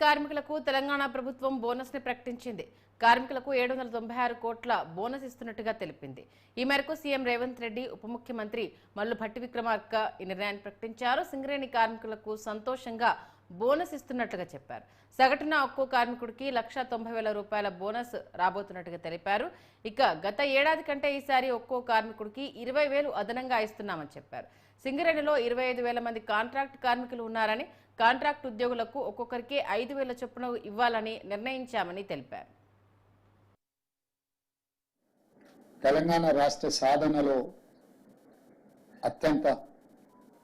కార్మికులకు తెలంగాణ ప్రభుత్వం బోనస్ ని ప్రకటించింది. కార్మికులకు 796 కోట్ల బోనస్ ఇస్తున్నట్టుగా తెలిపింది. ఈ మేరకు సీఎం రేవంత్ రెడ్డి, ఉప ముఖ్యమంత్రి మల్లు భట్టి విక్రమార్క ఈ నిర్ణయాన్ని ప్రకటించారు. సింగరేణి కార్మికులకు సంతోషంగా బోనస్ ఇస్తున్నట్లుగా చెప్పారు. సగటున ఒక్కో కార్మికుడికి 1,90,000 రూపాయల బోనస్ రాబోతున్నట్టుగా తెలిపారు. ఇక గత ఏడాది కంటే ఈసారి ఒక్కో కార్మికుడికి 20,000 అదనంగా ఇస్తున్నామని చెప్పారు. సింగరేణిలో 25,000 మంది కాంట్రాక్ట్ కార్మికులు ఉన్నారని, కాంట్రాక్ట్ ఉద్యోగులకు ఒక్కొక్కరికి 5,000 చొప్పున ఇవ్వాలని నిర్ణయించామని తెలిపారు. తెలంగాణ రాష్ట్ర సాధనలో అత్యంత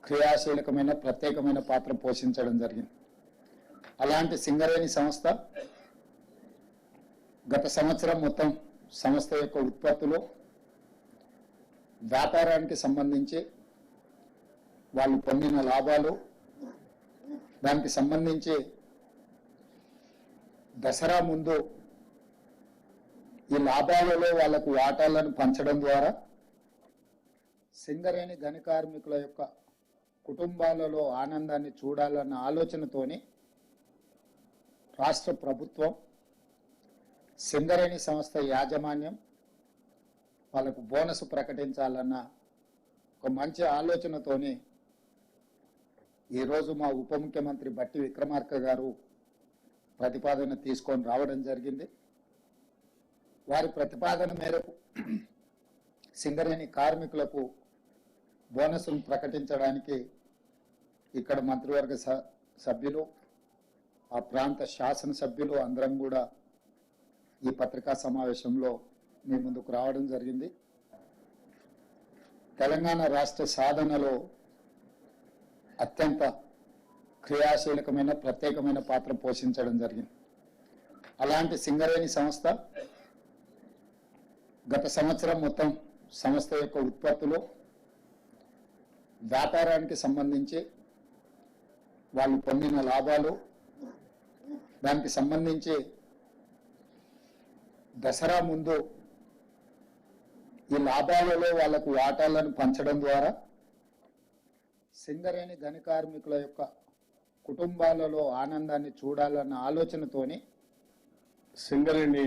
క్రియాశీలకమైన ప్రత్యేకమైన పాత్ర పోషించడం జరిగింది. అలాంటి సింగరేణి సంస్థ గత సంవత్సరం మొత్తం సంస్థ యొక్క ఉత్పత్తులు, వ్యాపారానికి సంబంధించి వాళ్ళు పొందిన లాభాలు, దానికి సంబంధించి దసరా ముందు ఈ లాభాలలో వాళ్లకు వాటాలను పంచడం ద్వారా సింగరేణి గని కార్మికుల యొక్క కుటుంబాలలో ఆనందాన్ని చూడాలన్న ఆలోచనతోని రాష్ట్ర ప్రభుత్వం, సింగరేణి సంస్థ యాజమాన్యం వాళ్ళకు బోనస్ ప్రకటించాలన్న ఒక మంచి ఆలోచనతోని ఈరోజు మా ఉప ముఖ్యమంత్రి భట్టి విక్రమార్క గారు ప్రతిపాదన తీసుకొని రావడం జరిగింది. వారి ప్రతిపాదన మేరకు సింగరేణి కార్మికులకు బోనస్ను ప్రకటించడానికి ఇక్కడ మంత్రివర్గ సభ్యులు, ఆ ప్రాంత శాసనసభ్యులు అందరం కూడా ఈ పత్రికా సమావేశంలో మీ ముందుకు రావడం జరిగింది. తెలంగాణ రాష్ట్ర సాధనలో అత్యంత క్రియాశీలకమైన ప్రత్యేకమైన పాత్ర పోషించడం జరిగింది. అలాంటి సింగరేణి సంస్థ గత సంవత్సరం మొత్తం సంస్థ యొక్క ఉత్పత్తులు, వ్యాపారానికి సంబంధించి వాళ్ళు పొందిన లాభాలు, దానికి సంబంధించి దసరా ముందు ఈ లాభాలలో వాళ్లకు వాటాలను పంచడం ద్వారా సింగరేణి గని కార్మికుల యొక్క కుటుంబాలలో ఆనందాన్ని చూడాలన్న ఆలోచనతోని సింగరేణి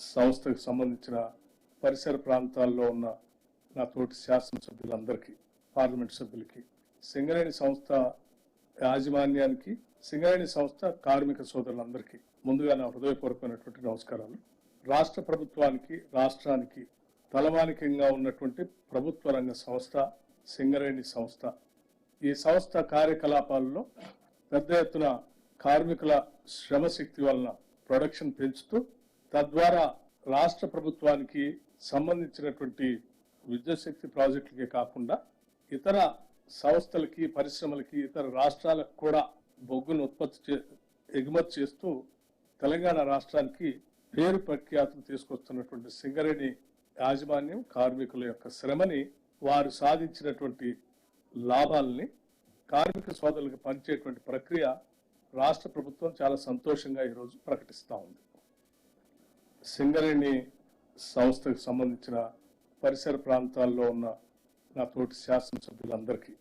సంస్థకు సంబంధించిన పరిసర ప్రాంతాల్లో ఉన్న నా తోటి శాసనసభ్యులందరికీ, పార్లమెంట్ సభ్యులకి, సింగరేణి సంస్థ యాజమాన్యానికి, సింగరేణి సంస్థ కార్మిక సోదరులందరికీ ముందుగా నా హృదయపూర్వకమైనటువంటి నమస్కారాలు. రాష్ట్ర ప్రభుత్వానికి, రాష్ట్రానికి తలమానికంగా ఉన్నటువంటి ప్రభుత్వ రంగ సంస్థ సింగరేణి సంస్థ. ఈ సంస్థ కార్యకలాపాలలో పెద్ద ఎత్తున కార్మికుల శ్రమశక్తి వలన ప్రొడక్షన్ పెంచుతూ, తద్వారా రాష్ట్ర ప్రభుత్వానికి సంబంధించినటువంటి విద్యుత్ శక్తి ప్రాజెక్టులకే కాకుండా ఇతర సంస్థలకి, పరిశ్రమలకి, ఇతర రాష్ట్రాలకు కూడా బొగ్గును ఎగుమతి చేస్తూ తెలంగాణ రాష్ట్రానికి పేరు ప్రఖ్యాతులు తీసుకొస్తున్నటువంటి సింగరేణి యాజమాన్యం కార్మికుల యొక్క శ్రమని, వారు సాధించినటువంటి లాభాలని కార్మిక సోదరులకు పంచేటువంటి ప్రక్రియ రాష్ట్ర ప్రభుత్వం చాలా సంతోషంగా ఈరోజు ప్రకటిస్తూ ఉంది. సింగరేణి సంస్థకు సంబంధించిన పరిసర ప్రాంతాల్లో ఉన్న నా తోటి శాసనసభ్యులందరికీ